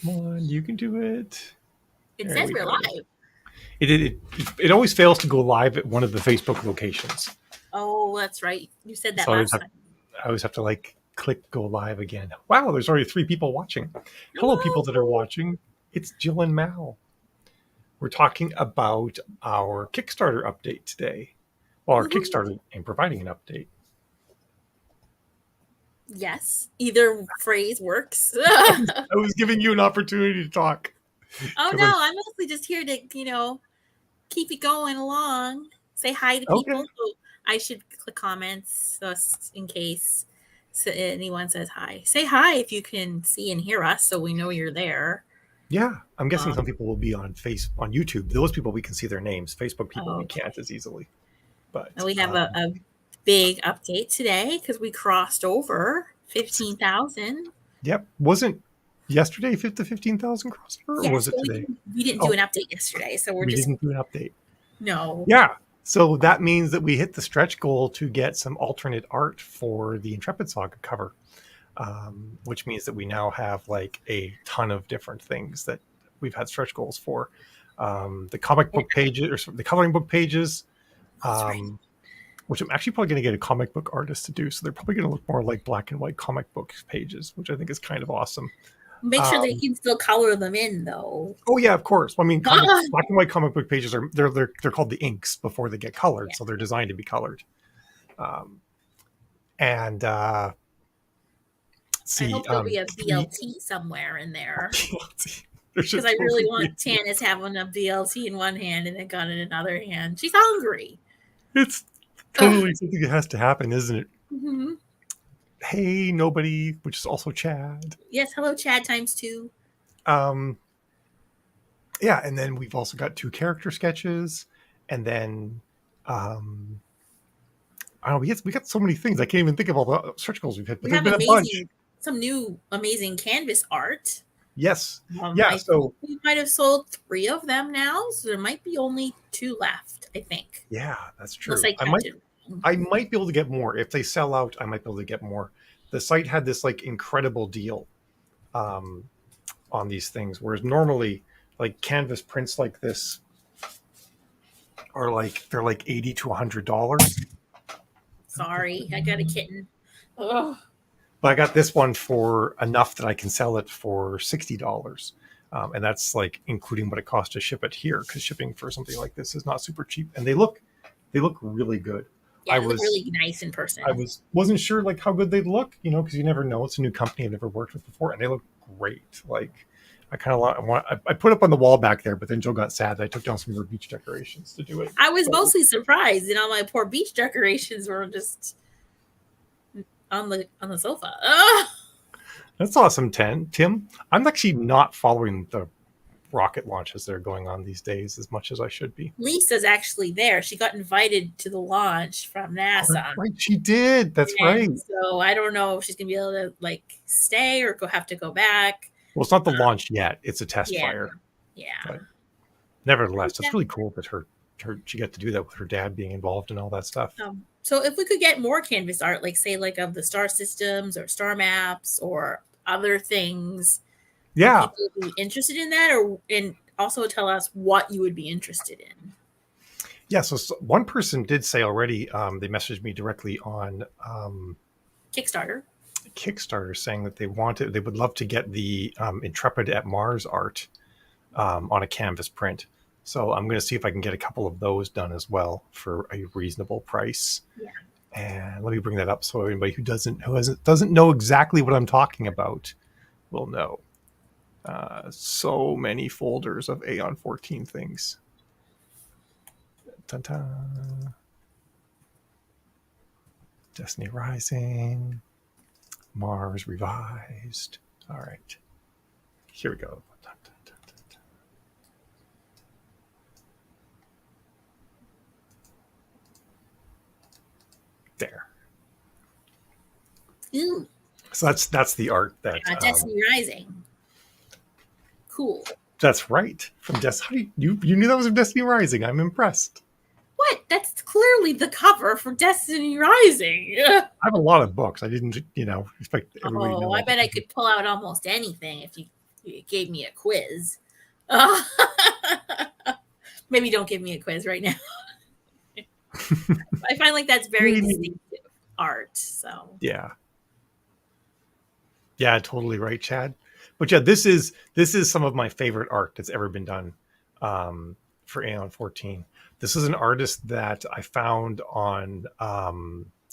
Come on, you can do it. It There says we we're go. live. It always fails to go live at one of the Facebook locations. Oh, that's right. You said that So last time. I always have to like click go live again. Wow, there's already 3 people watching. Hello, people that are watching. It's Jill and Mal. We're talking about our Kickstarter update today. Well, our Kickstarter and providing an update. Yes, either phrase works. I was giving you an opportunity to talk. Oh no, I'm mostly just here to, keep it going along. Say hi to people. Okay. So I should click comments in case anyone says hi. Say hi if you can see and hear us, so we know you're there. Yeah, I'm guessing some people will be on YouTube. Those people we can see their names. Facebook people we can't as easily. But we have a big update today because we crossed over 15,000. Yep, wasn't yesterday the 15,000 crossover, or was it today? We didn't do an update yesterday, so we didn't do an update. No. Yeah, so that means that we hit the stretch goal to get some alternate art for the Intrepid Saga cover, which means that we now have like a ton of different things that we've had stretch goals for. The comic book pages, or the coloring book pages, which I'm actually probably going to get a comic book artist to do. So they're probably going to look more like black and white comic book pages, which I think is kind of awesome. Make sure they can still color them in, though. Oh yeah, of course. I mean, black and white comic book pages they're called the inks before they get colored, so they're designed to be colored. See, I hope there'll be a BLT somewhere in there. Because I really want Tannis having a BLT in one hand and then gun in another hand. She's hungry. It's totally something that has to happen, isn't it? Mm-hmm. Hey, nobody, which is also Chad. Yes, hello, Chad ×2. Yeah, and then we've also got 2 character sketches, and then I don't know. We got so many things. I can't even think of all the stretch goals we've hit. But there's been a bunch. Some new amazing canvas art. Yes. So we might have sold 3 of them now, so there might be only 2 left, I think. Yeah, that's true. I might be able to get more. If they sell out, I might be able to get more. The site had this like incredible deal on these things, whereas normally like canvas prints like this are they're like $80 to $100. Sorry, I got a kitten. Ugh. But I got this one for enough that I can sell it for $60. And that's like including what it costs to ship it here, because shipping for something like this is not super cheap. And they look really good. Yeah, they look really nice in person. I wasn't sure like how good they'd look, because you never know. It's a new company I've never worked with before, and they look great. Like I kind of I put up on the wall back there, but then Joe got sad that I took down some of her beach decorations to do it. I was mostly surprised, my poor beach decorations were just on the sofa. That's awesome, Tim. I'm actually not following the rocket launches that are going on these days as much as I should be. Lisa's actually there. She got invited to the launch from NASA. Oh, right, she did. That's right. So I don't know if she's gonna be able to like stay or have to go back. Well, it's not the launch yet. It's a test fire. Yeah. But nevertheless, it's really cool that she got to do that with her dad being involved and all that stuff. So if we could get more canvas art, like say like of the star systems or star maps or other things, people would be interested in that, and also tell us what you would be interested in. Yeah, so one person did say already, they messaged me directly on Kickstarter saying that they would love to get the Intrepid at Mars art on a canvas print. So I'm going to see if I can get a couple of those done as well for a reasonable price. Yeah. And let me bring that up so anybody who doesn't know exactly what I'm talking about will know. So many folders of Aeon 14 things. Ta-ta. Destiny Rising, Mars Revised. All right, here we go. There. Ooh. So that's the art that Destiny Rising. Cool. That's right. From Destiny. You knew that was from Destiny Rising. I'm impressed. What? That's clearly the cover for Destiny Rising. I have a lot of books. I didn't, expect everybody to know. I bet I could pull out almost anything if you You gave me a quiz. Maybe don't give me a quiz right now. I find like that's very distinctive art. So yeah, totally right, Chad. But yeah, this is some of my favorite art that's ever been done for Aeon 14. This is an artist that I found on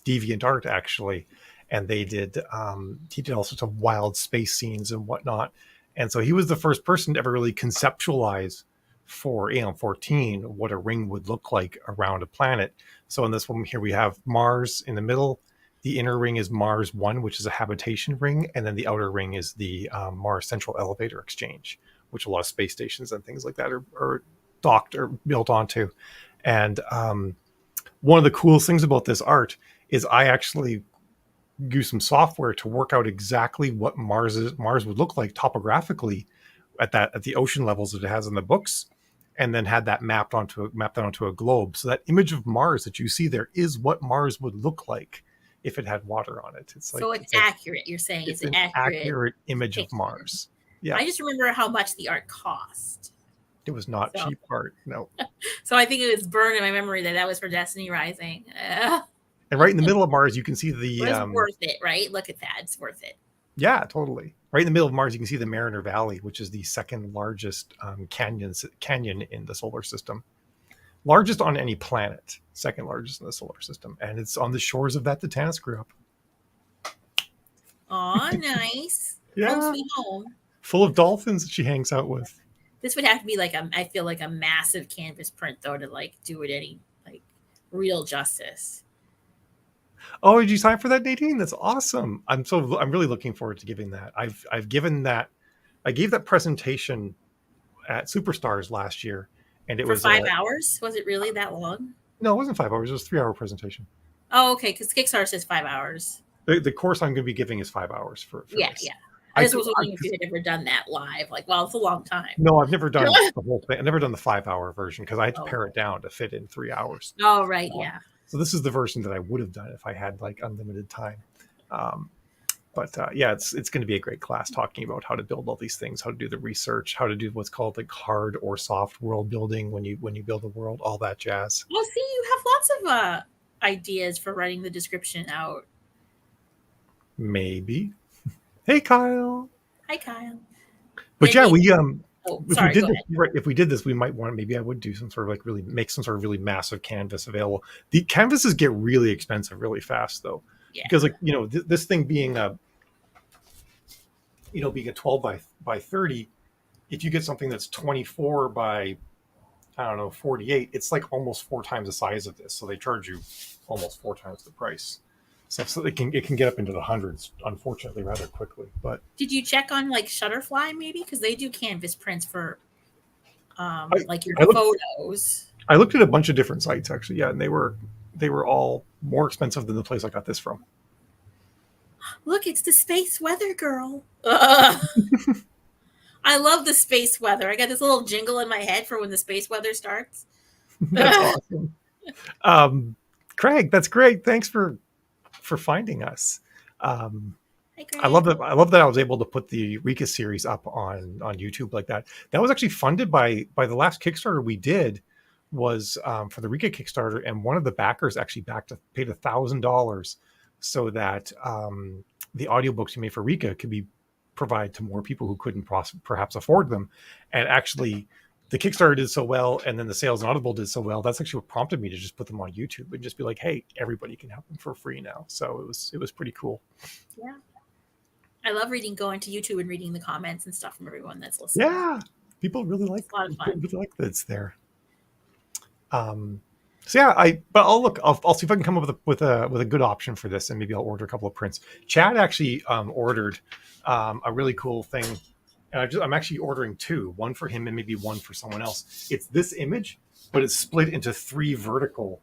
DeviantArt actually, and he did all sorts of wild space scenes and whatnot. And so he was the first person to ever really conceptualize for Aeon 14 what a ring would look like around a planet. So in this one here, we have Mars in the middle. The inner ring is Mars 1, which is a habitation ring. And then the outer ring is the Mars Central Elevator Exchange, which a lot of space stations and things like that are docked or built onto. And one of the coolest things about this art is I actually use some software to work out exactly what Mars would look like topographically at the ocean levels that it has in the books, and then had that mapped onto a globe. So that image of Mars that you see there is what Mars would look like if it had water on it. It's like, so it's accurate. You're saying it's an accurate image of Mars. Yeah. I just remember how much the art cost. It was not cheap art. No. So I think it was burned in my memory that was for Destiny Rising. And right in the middle of Mars, you can see the. It's worth it, right? Look at that. It's worth it. Yeah, totally. Right in the middle of Mars, you can see the Mariner Valley, which is the second largest canyon in the solar system. Largest on any planet, second largest in the solar system. And it's on the shores of that Tannis grew up. Aw, nice. Yeah. Home sweet home. Full of dolphins that she hangs out with. This would have to be like I feel like a massive canvas print though to like do it any like real justice. Oh, did you sign for that, Nadine? That's awesome. I'm really looking forward to giving that. I gave that presentation at Superstars last year, and it was 5 hours. Was it really that long? No, it wasn't 5 hours. It was a 3-hour presentation. Oh, okay. Because Kickstarter says 5 hours. The course I'm going to be giving is 5 hours for yeah, this. Yeah. I just was wondering if you had ever done that live. Like, well, it's a long time. No, I've never done the whole thing. I've never done the 5-hour version because I had to pare it down to fit in 3 hours. Oh, right. Yeah. So this is the version that I would have done if I had like unlimited time. But it's going to be a great class talking about how to build all these things, how to do the research, how to do what's called like hard or soft world building when you build a world, all that jazz. Well, see, you have lots of ideas for writing the description out. Maybe. Hey, Kyle. Hi, Kyle. But maybe, we sorry, if we did this, we might want maybe I would do some sort of like really make some sort of really massive canvas available. The canvases get really expensive really fast though, because like this thing being being a 12 by 30, if you get something that's 24 by 48, it's like almost 4 times the size of this. So they charge you almost 4 times the price. So it can get up into the hundreds, unfortunately, rather quickly. But did you check on like Shutterfly maybe, because they do canvas prints for like your photos? I looked at a bunch of different sites actually, yeah, and they were all more expensive than the place I got this from. Look, it's the space weather girl. I love the space weather. I got this little jingle in my head for when the space weather starts. That's awesome. Craig, that's great. Thanks for finding us. I love that I was able to put the Rika series up on YouTube like that. That was actually funded by the last Kickstarter we did was for the Rika Kickstarter, and one of the backers actually paid $1,000 so that the audiobooks you made for Rika could be provided to more people who couldn't perhaps afford them. And actually the Kickstarter did so well, and then the sales on Audible did so well. That's actually what prompted me to just put them on YouTube and just be like, hey, everybody can have them for free now. So it was pretty cool. Yeah. I love going to YouTube and reading the comments and stuff from everyone that's listening. Yeah. People really like it's a lot of fun. Really like that it's there. So yeah, I'll see if I can come up with a good option for this, and maybe I'll order a couple of prints. Chad actually ordered a really cool thing. And I'm actually ordering 2, one for him and maybe one for someone else. It's this image, but it's split into 3 vertical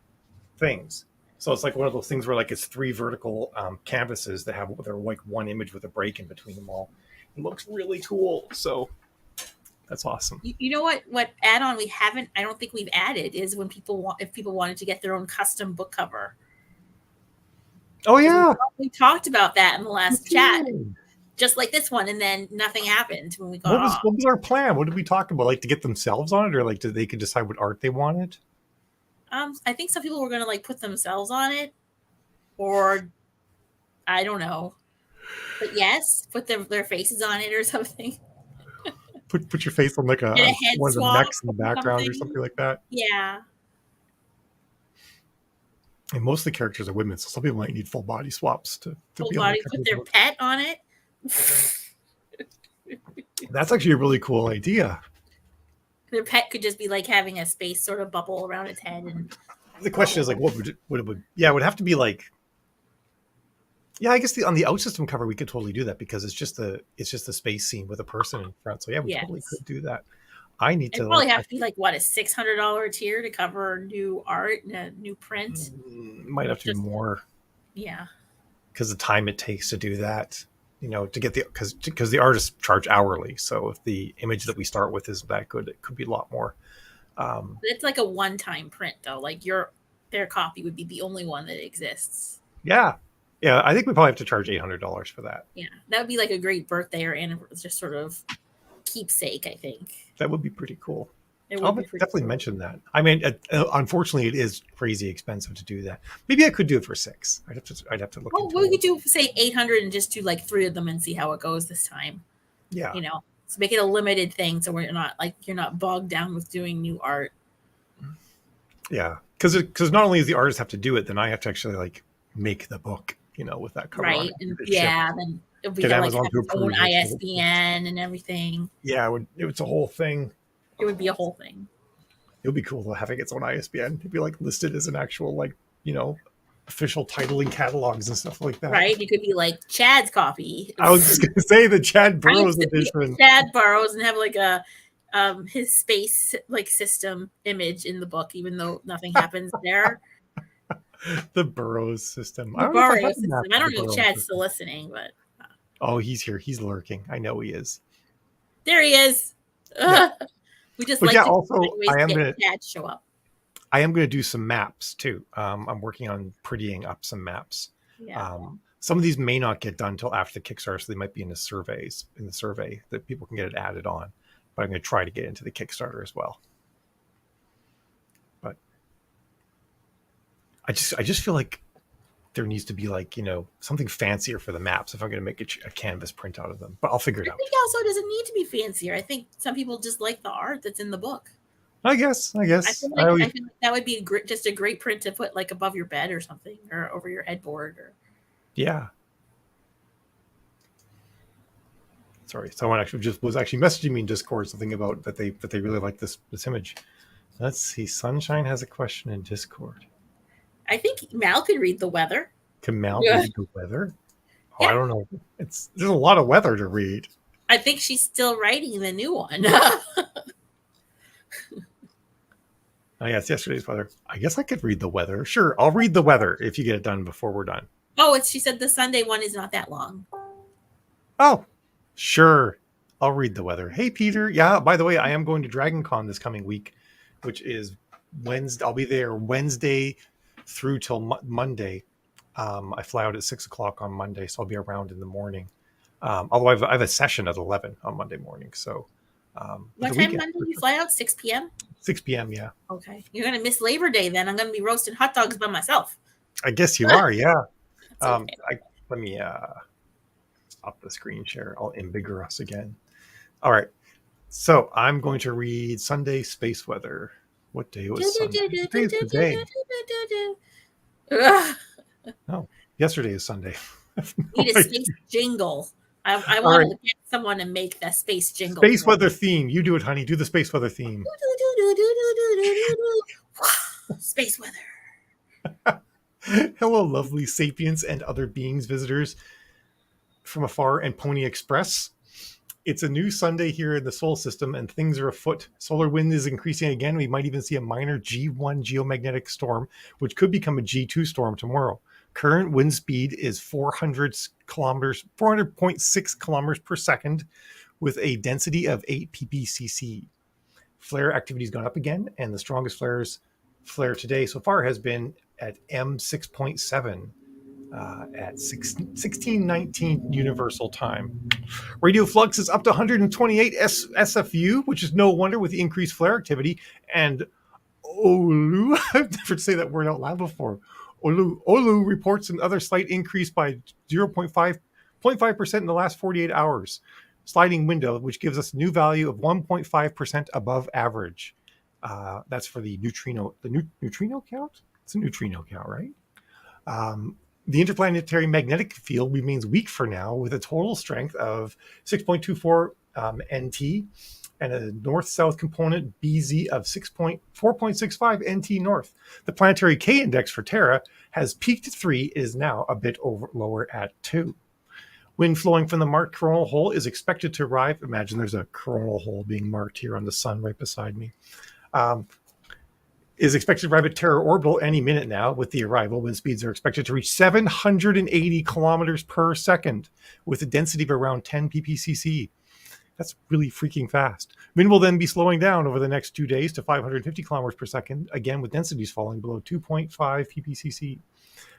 things. So it's like one of those things where like it's 3 vertical canvases that they're like one image with a break in between them all. It looks really cool. So that's awesome. You know what add-on I don't think we've added is when if people wanted to get their own custom book cover. Oh yeah. We talked about that in the last chat. just like this one, and then nothing happened when we got What off. was our plan? What did we talk about? Like to get themselves on it, or like they could decide what art they wanted? I think some people were gonna like put themselves on it, or I don't know. But yes, put their faces on it or something. Put your face on like Get a head one of the swap necks in the or background or something. something like that. Yeah. And most of the characters are women, so some people might need full body swaps to Full be on the body, cover put of the their book. pet on it. That's actually a really cool idea. Their pet could just be like having a space sort of bubble around its head. And The question is like, what it would? Yeah, it would have to be like. Yeah, I guess on the Outsystem cover we could totally do that because it's just a space scene with a person in front. So yeah, we totally yes, could do that. I need it'd to probably have to be like what, a $600 tier to cover new art and a new print. Might have to be Just, more. yeah, Because the time it takes to do that, to get because the artists charge hourly. So if the image that we start with is that good, it could be a lot more. it's like a one-time print though. Like their copy would be the only one that exists. Yeah, I think we probably have to charge $800 for that. Yeah, that would be like a great birthday or anniversary, just sort of keepsake. I think That would be pretty cool. it I'll would be pretty definitely cool. mention that. I mean, unfortunately, it is crazy expensive to do that. Maybe I could do it for 6. I'd have to look. Oh, into we it. could do say 800 and just do like 3 of them and see how it goes this time. Yeah, So make it a limited thing, so you're not bogged down with doing new art. yeah. Because not only does the artist have to do it, then I have to actually like make the book, with that cover on Right. it. And It yeah, shipped. then it'll be Get like Amazon have to its own approve it. ISBN and everything. Yeah, it's a whole thing. It would be a whole thing. It would be cool having its own ISBN. It'd be like listed as an actual official titling catalogs and stuff like that. Right? It could be like Chad's copy. I was just gonna say the Chad Burroughs edition. Chad Burroughs and have like a his space like system image in the book, even though nothing happens there. The Burroughs system. The Burroughs system. I don't know if Burroughs Chad's system. still listening, but Oh, he's here. He's lurking. I know he is. there he is. Yeah. We just But like yeah, to also find ways to get Chad to show up. I am gonna do some maps too. I'm working on prettying up some maps. Yeah. Some of these may not get done until after the Kickstarter, so they might be in the survey that people can get it added on. But I'm going to try to get into the Kickstarter as well. But I just feel like there needs to be something fancier for the maps if I'm going to make a canvas print out of them. But I'll figure it out. I think also it doesn't need to be fancier. I think some people just like the art that's in the book. I guess. I feel like that would be just a great print to put like above your bed or something, or over your headboard. Yeah. Sorry, someone was actually messaging me in Discord something about that they really like this image. Let's see. Sunshine has a question in Discord. I think Mal could read the weather. Can Mal read the weather? Oh, Yeah. I don't know. There's a lot of weather to read. I think she's still writing the new one. Oh yeah, it's yesterday's weather. I guess I could read the weather. Sure, I'll read the weather if you get it done before we're done. Oh, she said the Sunday one is not that long. Oh, sure. I'll read the weather. Hey, Peter. Yeah, by the way, I am going to DragonCon this coming week, which is Wednesday. I'll be there Wednesday through till Monday. I fly out at 6:00 on Monday, so I'll be around in the morning. Although I have a session at 11 on Monday morning. So what time Monday you fly out? 6 p.m.? 6 p.m., yeah. Okay. You're going to miss Labor Day then. I'm going to be roasting hot dogs by myself. I guess you are, yeah. Okay. Let me stop the screen share. I'll embigger us again. All right. So I'm going to read Sunday space weather. What day was Sunday? Today's the day. No, yesterday is Sunday. Need a space jingle. I want to get someone to make that space jingle. Space weather theme. You do it, honey. Do the space weather theme. Space weather. Hello, lovely sapiens and other beings, visitors from afar and Pony Express. It's a new Sunday here in the Sol system, and things are afoot. Solar wind is increasing again. We might even see a minor G1 geomagnetic storm, which could become a G2 storm tomorrow. Current wind speed is 400.6 kilometers per second, with a density of 8 ppcc. Flare activity has gone up again, and the strongest flare today so far has been at M6.7. at 1619 Universal Time. Radio flux is up to 128 SFU, which is no wonder with the increased flare activity. And Olu, I've never say that word out loud before. Olu reports another slight increase by 0.5% in the last 48 hours. Sliding window, which gives us a new value of 1.5% above average. That's for the neutrino. Neutrino count? It's a neutrino count, right? The interplanetary magnetic field remains weak for now, with a total strength of 6.24 NT and a north-south component BZ of 4.65 NT north. The planetary K index for Terra has peaked at 3, is now a bit lower at 2. Wind flowing from the marked coronal hole is expected to arrive. Imagine there's a coronal hole being marked here on the sun right beside me. Is expected to arrive at Terra orbital any minute now. With the arrival, wind speeds are expected to reach 780 kilometers per second with a density of around 10 ppcc. That's really freaking fast. Wind will then be slowing down over the next 2 days to 550 kilometers per second, again with densities falling below 2.5 ppcc.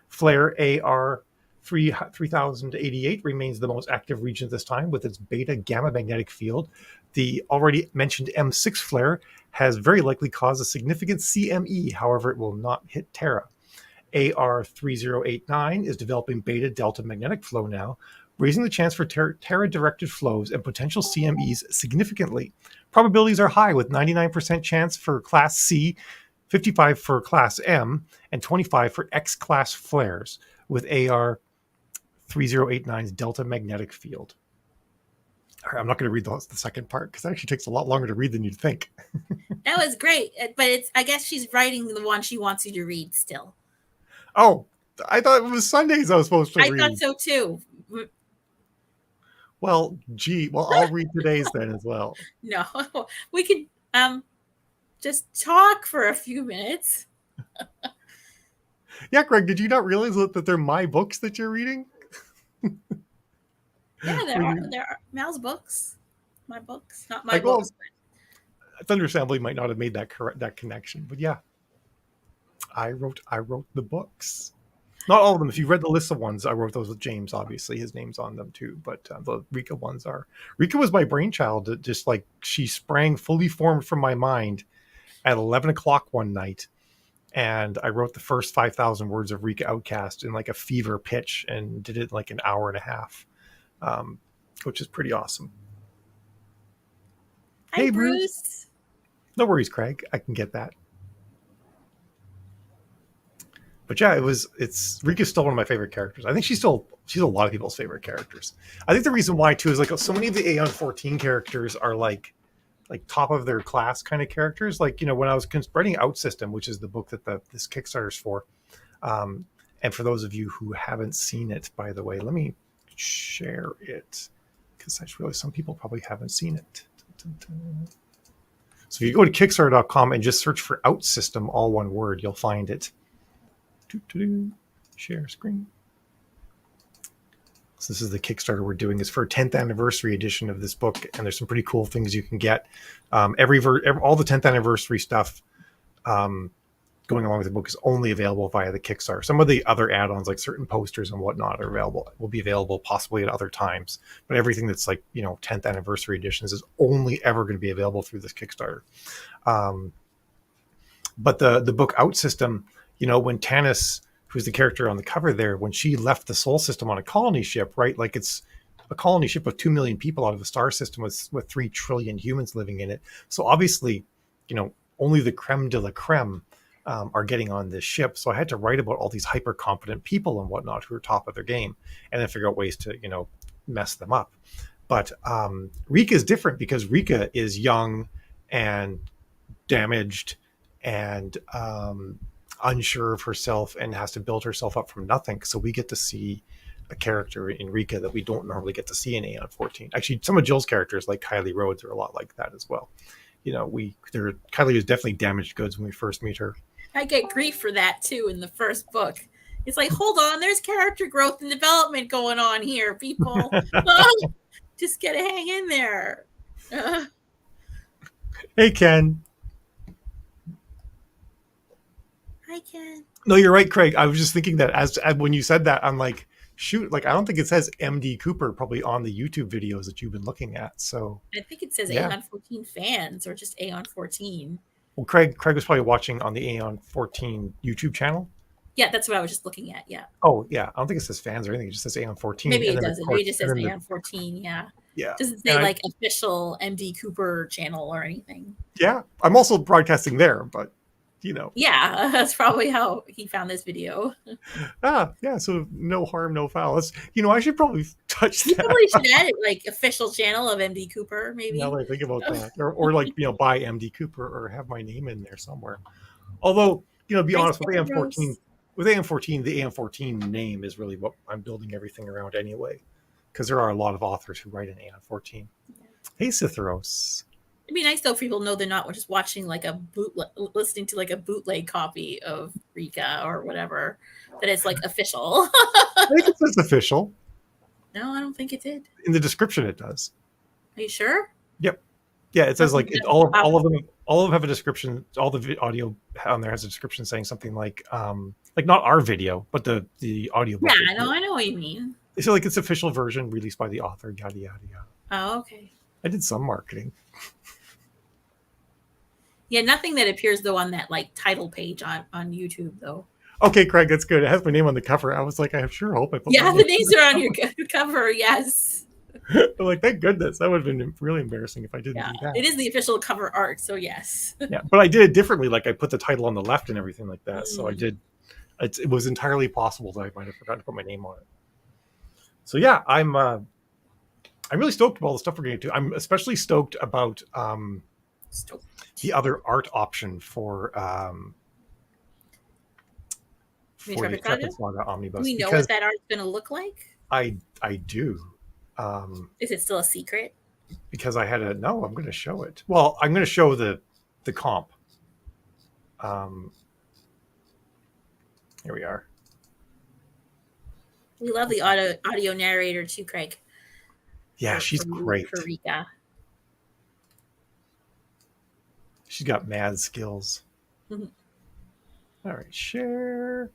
Flare AR 3088 remains the most active region at this time with its beta gamma magnetic field. The already mentioned M6 flare has very likely caused a significant CME, however, it will not hit Terra. AR 3089 is developing beta delta magnetic flow now, raising the chance for Terra-directed flows and potential CMEs significantly. Probabilities are high, with 99% chance for Class C, 55 for Class M, and 25 for X-class flares, with AR 3089's delta magnetic field. All right, I'm not going to read the second part because it actually takes a lot longer to read than you'd think. That was great, but I guess she's writing the one she wants you to read still. Oh, I thought it was Sundays I was supposed to read. I thought so too. Well, I'll read today's then as well. No, we could just talk for a few minutes. Yeah, Greg, did you not realize that they're my books that you're reading? Yeah, there are Mal's books. My books, not my books. It's understandable you might not have made that connection, but yeah, I wrote the books. Not all of them. If you read the list of ones, I wrote those with James. Obviously, his name's on them too. But the Rika ones are. Rika was my brainchild. Just like she sprang fully formed from my mind at 11 o'clock one night, and I wrote the first 5,000 words of Rika Outcast in like a fever pitch, and did it in like an hour and a half, which is pretty awesome. Hi, hey, Bruce. No worries, Craig. I can get that. But yeah, it's Rika's still one of my favorite characters. I think she's a lot of people's favorite characters. I think the reason why too is like so many of the Aeon 14 characters are like top of their class kind of characters. Like, you know, when I was writing Outsystem, which is the book that this Kickstarter is for, and for those of you who haven't seen it, by the way, let me share it because I just realized some people probably haven't seen it. So if you go to Kickstarter.com and just search for Outsystem, all one word, you'll find it. Share screen. So this is the Kickstarter we're doing. It's for a 10th anniversary edition of this book, and there's some pretty cool things you can get. All the 10th anniversary stuff going along with the book is only available via the Kickstarter. Some of the other add-ons, like certain posters and whatnot, will be available possibly at other times. But everything that's like 10th anniversary editions is only ever going to be available through this Kickstarter. But the book Outsystem, when Tanis, who's the character on the cover there, when she left the Sol system on a colony ship, right? Like it's a colony ship of 2 million people out of a star system with 3 trillion humans living in it. So obviously, only the creme de la creme are getting on this ship. So I had to write about all these hyper competent people and whatnot who are top of their game, and then figure out ways to, mess them up. But Rika is different because Rika is young and damaged and unsure of herself and has to build herself up from nothing. So we get to see a character in Rika that we don't normally get to see in Aeon 14. Actually, some of Jill's characters, like Kylie Rhodes, are a lot like that as well. Kylie is definitely damaged goods when we first meet her. I get grief for that too in the first book. It's like, hold on, there's character growth and development going on here, people. Just gotta hang in there. Hey, Ken. Hi, Ken. No, you're right, Craig. I was just thinking that as when you said that, I'm like, shoot, like I don't think it says MD Cooper probably on the YouTube videos that you've been looking at. So I think it says yeah. Aeon 14 fans or just Aeon 14. Well, Craig was probably watching on the Aeon 14 YouTube channel. Yeah, that's what I was just looking at. Yeah. Oh yeah, I don't think it says fans or anything. It just says Aeon 14, Maybe and it then of doesn't. Maybe course, it just and says then the Aeon 14. Yeah. yeah, Doesn't and say like official MD Cooper channel or anything. I'm also broadcasting there, but Yeah, that's probably how he found this video. yeah. So no harm, no foul. I should probably touch You that. probably should add it like official channel of MD Cooper, Now maybe. that I think about that, or like buy MD Cooper or have my name in there somewhere. Although to be Nice honest, with AM14, Rose. the AM14 name is really what I'm building everything around anyway, because there are a lot of authors who write in AM14. Hey, Cytheros. It'd be nice though if people know they're not just watching like listening to like a bootleg copy of Rika or whatever, that it's like official. I think it says official. No, I don't think it did. In the description. It does. Are you sure? Yep. Yeah, it says like Doesn't all of them have a description. All the audio on there has a description saying something like not our video, but the audio book. Yeah, I know what you mean. So like it's official version released by the author. Yada yada yada. Oh, okay. I did some marketing. Yeah, nothing that appears though on that like title page on YouTube though. Okay, Craig, that's good. It has my name on the cover. I was like, I sure hope I put. Yeah, the names are on your cover. Yes. I'm like, thank goodness. That would have been really embarrassing if I didn't do that. It is the official cover art, so yes. Yeah, but I did it differently. Like I put the title on the left and everything like that. So I did. It was entirely possible that I might have forgotten to put my name on it. So yeah, I'm really stoked about all the stuff we're going to do. I'm especially stoked about the other art option for the Intrepid Saga Omnibus. Do we know what that art's going to look like? I do. Is it still a secret? Because I had I'm going to show it. Well, I'm going to show the comp. Here we are. We love the audio narrator too, Craig. Yeah, she's great. For Rika. She's got mad skills. Mm-hmm. All right, share.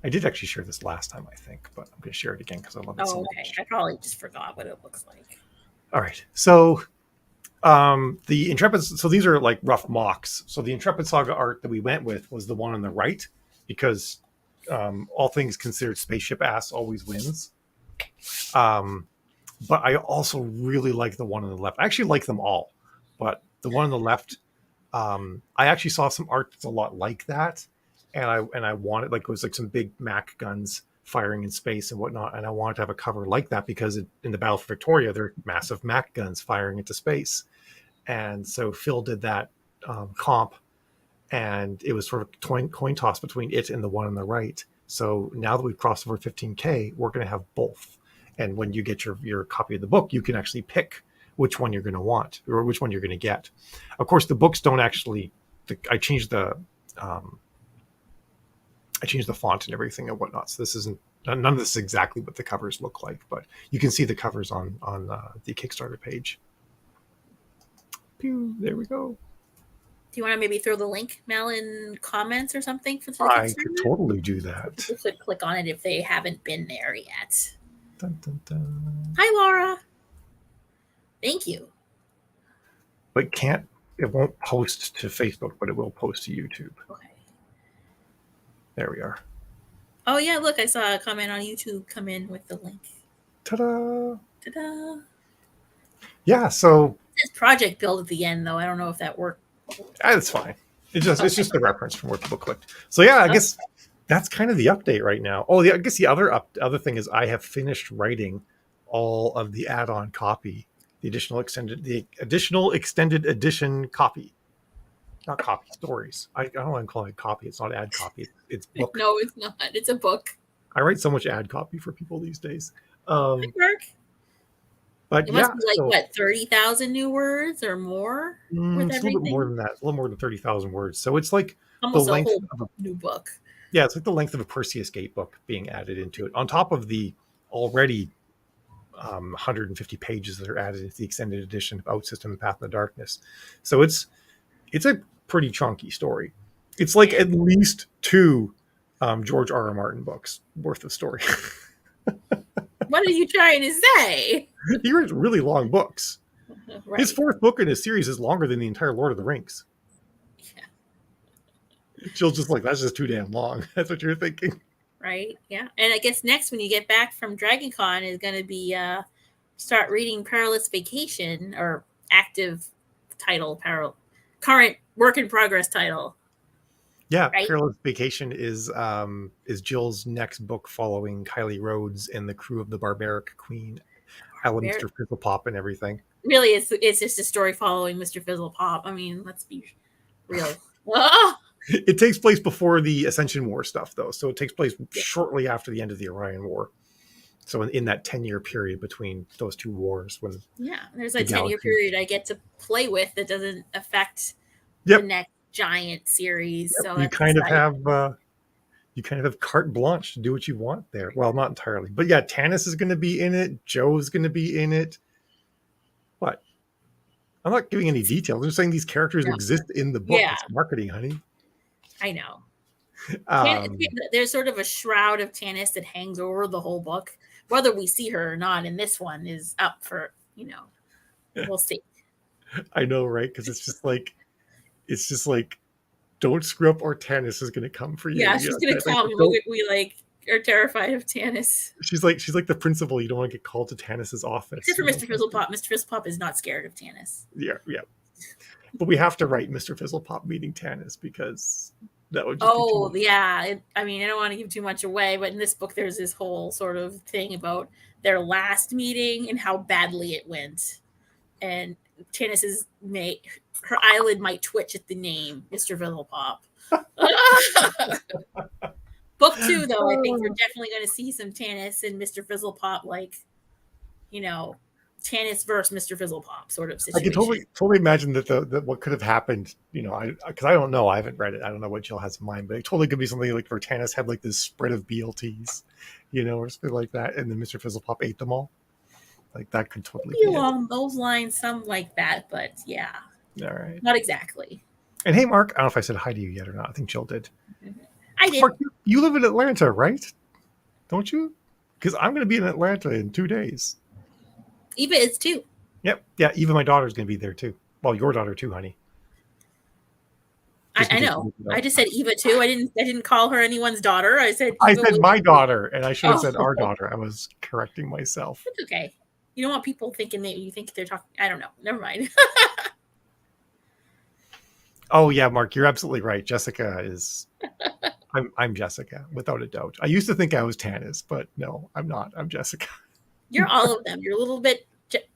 I did actually share this last time, I think, but I'm going to share it again because I love it so much. I probably just forgot what it looks like. All right, so the Intrepid. So these are like rough mocks. So the Intrepid Saga art that we went with was the one on the right because all things considered, spaceship ass always wins. But I also really like the one on the left. I actually like them all, but the one on the left, I actually saw some art that's a lot like that, and I wanted it was like some big Mac guns firing in space and whatnot, and I wanted to have a cover like that because in the Battle for Victoria, there are massive Mac guns firing into space, and so Phil did that comp, and it was sort of coin toss between it and the one on the right. So now that we've crossed over 15K, we're going to have both. And when you get your copy of the book, you can actually pick which one you're going to want or which one you're going to get. Of course, the books don't actually. I changed the font and everything and whatnot. So this isn't none of this is exactly what the covers look like, but you can see the covers on the Kickstarter page. Pew, there we go. Do you want to maybe throw the link, Mel, in comments or something for the I Kickstarter? could totally do that. People should click on it if they haven't been there yet. Dun, dun, dun. Hi, Laura. Thank you. But it won't post to Facebook, but it will post to YouTube. Okay. There we are. Oh, yeah, look, I saw a comment on YouTube come in with the link. Ta-da! Ta-da! Yeah, so... It says project build at the end, though. I don't know if that worked. It's fine. It's just a reference from where people clicked. So, yeah, I guess that's kind of the update right now. Oh, I guess the other thing is I have finished writing all of the add-on copy, the additional extended edition copy. Not copy, stories. I don't want to call it copy. It's not ad copy. It's book. No, it's not. It's a book. I write so much ad copy for people these days. Mark. But it must be like 30,000 new words or more? It's a little bit more than that. A little more than 30,000 words. So it's like almost the length of a new book. Yeah, it's like the length of a Perseus Gate book being added into it, on top of the already 150 pages that are added into the extended edition of Outsystem and Path in the Darkness. So it's a pretty chunky story. It's like at least two George R.R. Martin books worth of story. What are you trying to say? He writes really long books. Right. His fourth book in his series is longer than the entire Lord of the Rings. Yeah. Jill's just like, that's just too damn long. That's what you're thinking. Right. Yeah. And I guess next, when you get back from DragonCon, is going to be start reading Perilous Vacation, or active title, current work in progress title. Yeah, Right? Perilous Vacation is Jill's next book, following Kylie Rhodes and the crew of the Barbaric Queen, Mr. Fizzlepop, and everything. Really, it's just a story following Mr. Fizzlepop. I mean, let's be real. Oh! It takes place before the Ascension War stuff, though, so it takes place shortly after the end of the Orion War. So in that 10-year period between those two wars, when there's a 10-year period I get to play with that doesn't affect the next giant series. So you kind of have carte blanche to do what you want there. Well, not entirely, but yeah, Tanis is going to be in it. Joe's going to be in it. What? I'm not giving any details. I'm just saying these characters exist in the book. Yeah. It's marketing, honey. I know. There's sort of a shroud of Tanis that hangs over the whole book. Whether we see her or not in this one is up for, we'll see. I know, right? Because it's just like, don't screw up or Tanis is going to come for you. Yeah, she's going to come. We are terrified of Tanis. She's like the principal. You don't want to get called to Tanis's office. Except for Mr. Fizzlepop. Mr. Fizzlepop is not scared of Tanis. Yeah. But we have to write Mr. Fizzlepop meeting Tanis, because that would just yeah. I mean, I don't want to give too much away, but in this book, there's this whole sort of thing about their last meeting and how badly it went. And Tanis's her eyelid might twitch at the name Mr. Fizzlepop. Book 2, though, I think we're definitely going to see some Tanis and Mr. Fizzlepop, Tanis versus Mr. Fizzlepop sort of situation. I can totally imagine that what could have happened, because I don't know. I haven't read it. I don't know what Jill has in mind, but it totally could be something like where Tanis had like this spread of BLTs, or something like that, and then Mr. Fizzlepop ate them all. Like that could totally be along those lines, some like that, but yeah. All right. Not exactly. And hey, Mark, I don't know if I said hi to you yet or not. I think Jill did. I did. Mark, you live in Atlanta, right? Don't you? Because I'm going to be in Atlanta in 2 days. Eva is too. Yep. Yeah, Eva, my daughter's going to be there too. Well, your daughter too, honey. I know. I just said Eva too. I didn't call her anyone's daughter. I said my daughter, and I should have said our daughter. I was correcting myself. It's okay. You don't want people thinking that you think they're talking. I don't know. Never mind. Oh yeah, Mark, you're absolutely right. Jessica is. I'm Jessica, without a doubt. I used to think I was Tanis, but no, I'm not. I'm Jessica. You're all of them. You're a little bit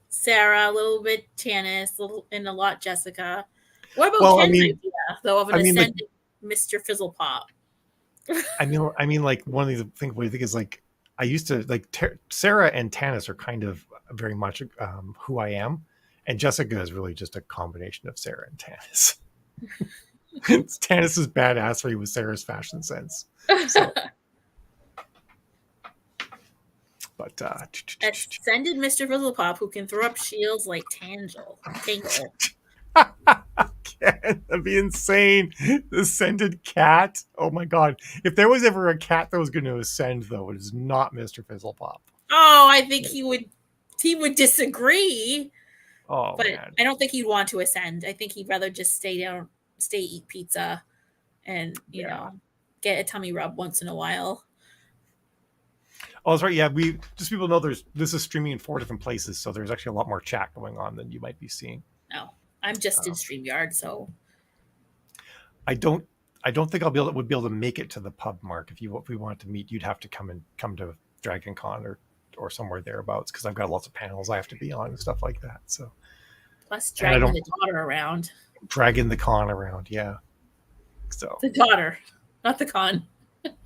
Sarah, a little bit Tanis, and a lot Jessica. What about Ken's idea, though, of an ascended Mr. Fizzlepop? I mean, like one of the things what I think is like, I used to like Sarah and Tanis are kind of very much who I am, and Jessica is really just a combination of Sarah and Tanis. It's Tanis's badassery with Sarah's fashion sense. So. But ascended Mr. Fizzlepop, who can throw up shields like Tangle. That'd be insane. The ascended cat. Oh my god! If there was ever a cat that was going to ascend, though, it is not Mr. Fizzlepop. Oh, I think he would disagree. Oh, but man. I don't think he'd want to ascend. I think he'd rather just stay eat pizza, and get a tummy rub once in a while. Oh, that's right. Yeah, people know this is streaming in 4 different places, so there's actually a lot more chat going on than you might be seeing. No, I'm just in StreamYard, so I don't think would be able to make it to the pub, Mark. If we wanted to meet, you'd have to come to DragonCon or somewhere thereabouts, because I've got lots of panels I have to be on and stuff like that. So plus dragging the daughter around. Dragging the con around, yeah. So the daughter, not the con.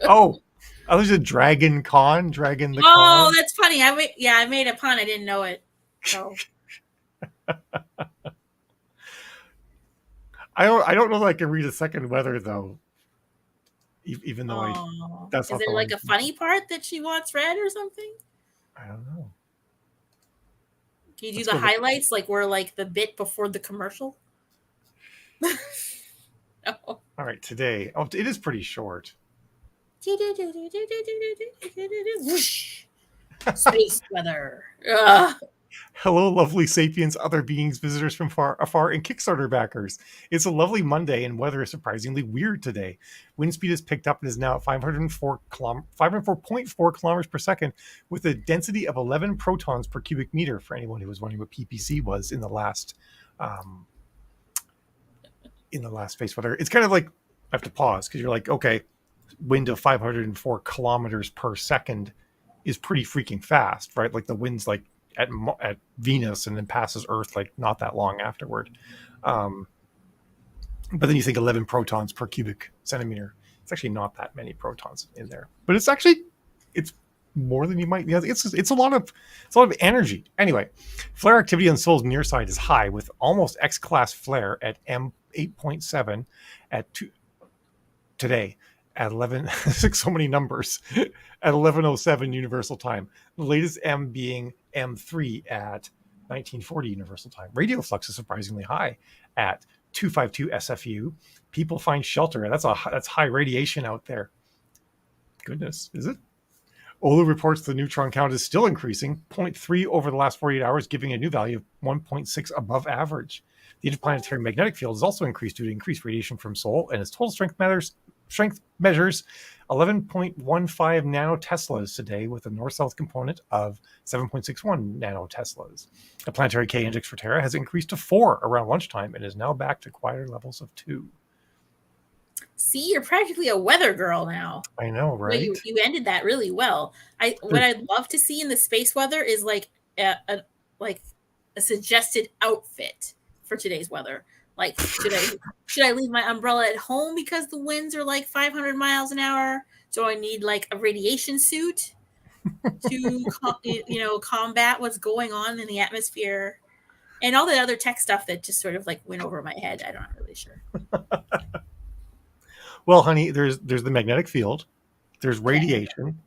Oh. I was a DragonCon, Dragon the Con. Oh, that's funny. I made a pun. I didn't know it. So. I don't know that I can read a second weather though. Even though that's is there like a funny part that she wants read or something? I don't know. Can you do the highlights like we're like the bit before the commercial? No. All right, today. Oh, it is pretty short. Whoosh. Space weather. Ugh. Hello, lovely sapiens, other beings, visitors from far afar, and Kickstarter backers. It's a lovely Monday, and weather is surprisingly weird today. Wind speed has picked up and is now at 504.4 kilometers per second, with a density of 11 protons per cubic meter. For anyone who was wondering what PPC was um, in the last space weather, it's kind of like I have to pause because you're like, okay, wind of 504 kilometers per second is pretty freaking fast, right? Like the wind's like at Venus and then passes Earth like not that long afterward. Um, but then you think 11 protons per cubic centimeter. It's actually not that many protons in there, but it's more than you might. Yeah, it's a lot of energy. Anyway, flare activity on Sol's near side is high with almost X class flare at M8.7 at 2 today at 11 so many numbers at 11:07 universal time, the latest M being M3 at 1940 universal time. Radio flux is surprisingly high at 252 SFU. People find shelter. That's high radiation out there. Goodness, is it? Olu reports the neutron count is still increasing, 0.3 over the last 48 hours, giving a new value of 1.6 above average. The interplanetary magnetic field has also increased due to increased radiation from Sol, and its total strength measures 11.15 nanoteslas today, with a north-south component of 7.61 nanoteslas. The planetary K index for Terra has increased to 4 around lunchtime and is now back to quieter levels of 2. See, you're practically a weather girl now. I know, right? Well, you ended that really well. What I'd love to see in the space weather is like a suggested outfit for today's weather. Like, should I leave my umbrella at home because the winds are like 500 miles an hour? Do I need like a radiation suit to combat what's going on in the atmosphere? And all the other tech stuff that just sort of like went over my head. I'm not really sure. Well, honey, there's the magnetic field, there's radiation,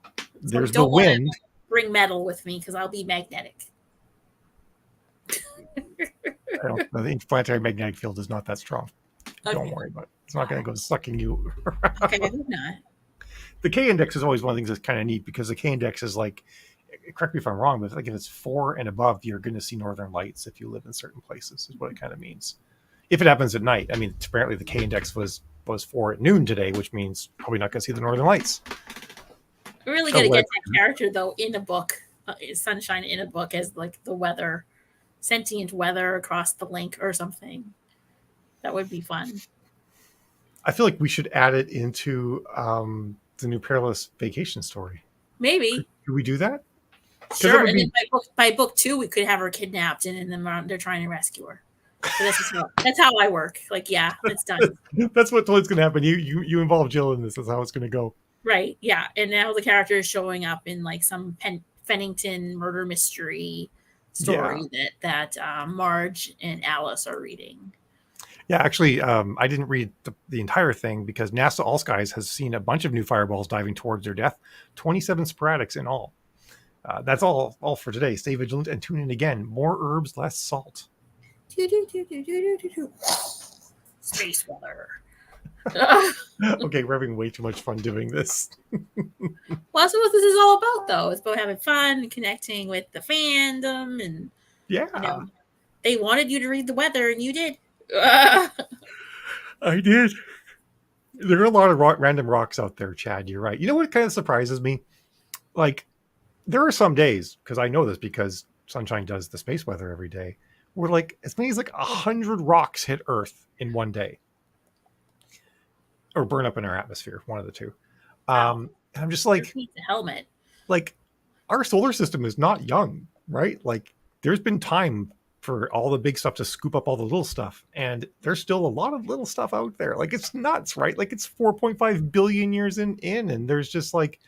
there's the wind. Bring metal with me because I'll be magnetic. The interplanetary magnetic field is not that strong. Okay. Don't worry about it. It's not going to go sucking you around. Okay, I hope not. The K index is always one of the things that's kind of neat because the K index is like, correct me if I'm wrong, but like if it's 4 and above, you're going to see northern lights if you live in certain places, is what it kind of means. If it happens at night, I mean, apparently the K index was 4 at noon today, which means probably not going to see the northern lights. We really got to get that character though in a book, Sunshine in a book as like the weather, sentient weather across the link or something. That would be fun. I feel like we should add it into the new Perilous Vacation story. Maybe. Could we do that? Sure. And then by book 2, we could have her kidnapped and then they're trying to rescue her. So that's how I work. Like, yeah, it's done. That's what's going to happen. You involve Jill in this. That's how it's going to go. Right. Yeah. And now the character is showing up in like some Fennington murder mystery story that Marge and Alice are reading. Yeah, actually, I didn't read the entire thing because NASA Allskies has seen a bunch of new fireballs diving towards their death, 27 sporadics in all. That's all for today. Stay vigilant and tune in again. More herbs, less salt. Space weather. Okay, we're having way too much fun doing this. Well, that's what this is all about, though. It's about having fun and connecting with the fandom, and they wanted you to read the weather, and you did. I did. There are a lot of random rocks out there, Chad. You're right. You know what kind of surprises me? Like, there are some days, because I know this because Sunshine does the space weather every day, where like as many as like 100 rocks hit Earth in one day. Or burn up in our atmosphere, one of the two. And I'm just like, the helmet. Like, our solar system is not young, right? Like, there's been time for all the big stuff to scoop up all the little stuff, and there's still a lot of little stuff out there. Like, it's nuts, right? Like, it's 4.5 billion years in, and there's just like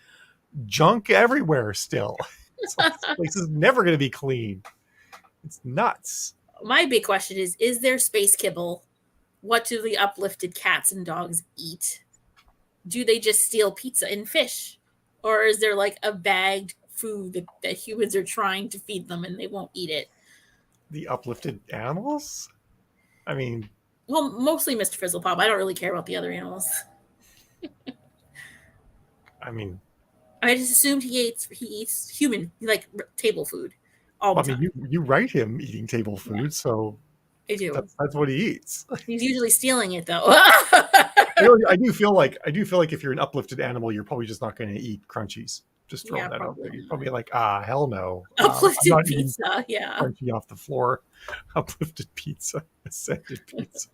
junk everywhere still. So this place is never going to be clean. It's nuts. My big question is there space kibble? What do the uplifted cats and dogs eat? Do they just steal pizza and fish? Or is there like a bagged food that humans are trying to feed them and they won't eat it? The uplifted animals? I mean, Well, mostly Mr. Frizzlepop. I don't really care about the other animals. I mean, I just assumed he eats human, like table food all the I mean, time. you write him eating table Yeah, food, so I do. that's what he eats. He's usually stealing it though. I do feel like if you're an uplifted animal, you're probably just not going to eat crunchies. Just throwing Yeah, that out probably there. You're not. probably like, hell no. I'm Uplifted not eating pizza. Yeah. crunchy off the floor. Uplifted pizza, ascended pizza.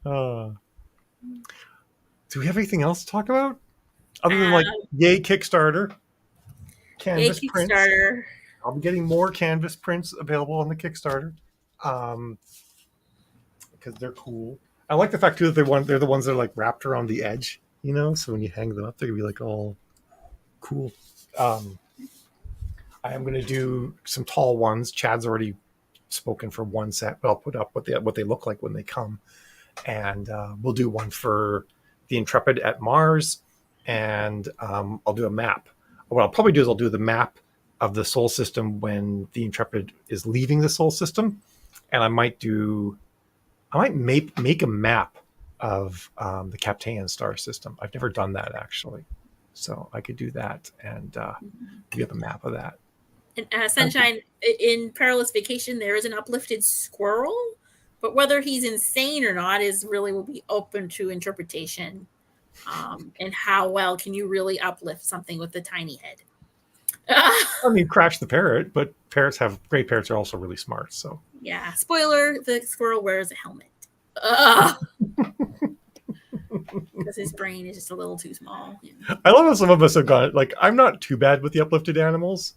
Uh, do we have anything else to talk about other than like, yay Kickstarter, Yay canvas prints? Kickstarter. I'll be getting more canvas prints available on the Kickstarter because they're cool. I like the fact too that they're the ones that are like wrapped around the edge, you know. So when you hang them up, they're gonna be like all cool. I am going to do some tall ones. Chad's already spoken for one set, but I'll put up what they look like when they come, and we'll do one for the Intrepid at Mars, and I'll do a map. What I'll probably do is I'll do the map of the Sol system when the Intrepid is leaving the Sol system, and I might make a map of the Captain star system. I've never done that actually, so I could do that and get a map of that. And Sunshine, in Perilous Vacation, there is an uplifted squirrel, but whether he's insane or not is really will be open to interpretation. And how well can you really uplift something with a tiny head? I mean, Crash the parrot, but great parrots are also really smart. So yeah, spoiler: the squirrel wears a helmet because his brain is just a little too small. I love how some of us have gone. Like, I'm not too bad with the uplifted animals,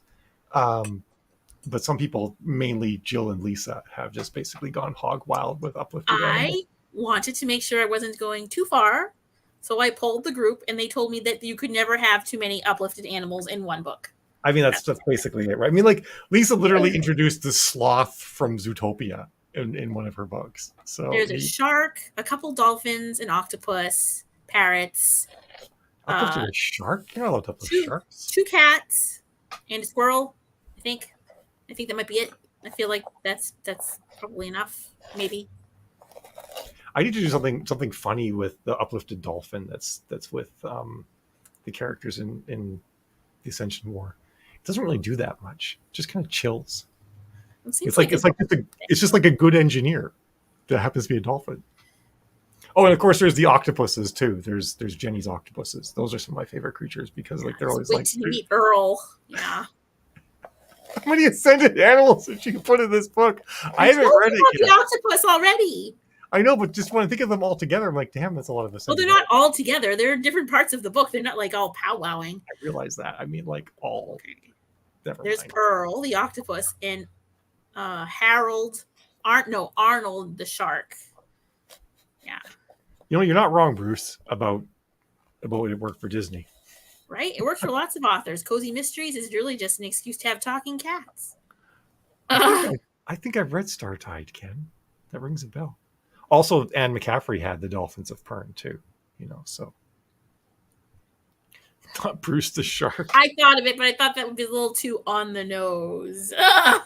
but some people, mainly Jill and Lisa, have just basically gone hog wild with uplifted animals. I wanted to make sure I wasn't going too far, so I polled the group, and they told me that you could never have too many uplifted animals in one book. I mean, that's basically it, right? I mean, like, Lisa literally introduced the sloth from Zootopia in one of her books. So there's a shark, a couple dolphins, an octopus, parrots. Uplifted a shark? You're not allowed to uplift sharks. 2 cats and a squirrel. I think that might be it. I feel like that's probably enough. Maybe. I need to do something funny with the uplifted dolphin that's with the characters in the Ascension War. It doesn't really do that much. It just kind of chills. It's just like a good engineer that happens to be a dolphin. Oh, and of course there's the octopuses too. There's Jenny's octopuses. Those are some of my favorite creatures because like they're always like to meet Earl. Yeah. How many ascended animals did you put in this book? I haven't read it yet. The octopus already. I know, but just when I think of them all together, I'm like, damn, that's a lot of ascended. Well, they're not all together. They're different parts of the book. They're not like all powwowing. I realize that. I mean, like all. There's Pearl, the octopus, and Arnold the shark. Yeah. You know, you're not wrong, Bruce, about it worked for Disney. Right? It works for lots of authors. Cozy Mysteries is really just an excuse to have talking cats. I think I've read Startide, Ken. That rings a bell. Also, Anne McCaffrey had the Dolphins of Pern too, you know, so not Bruce the shark. I thought of it, but I thought that would be a little too on the nose. I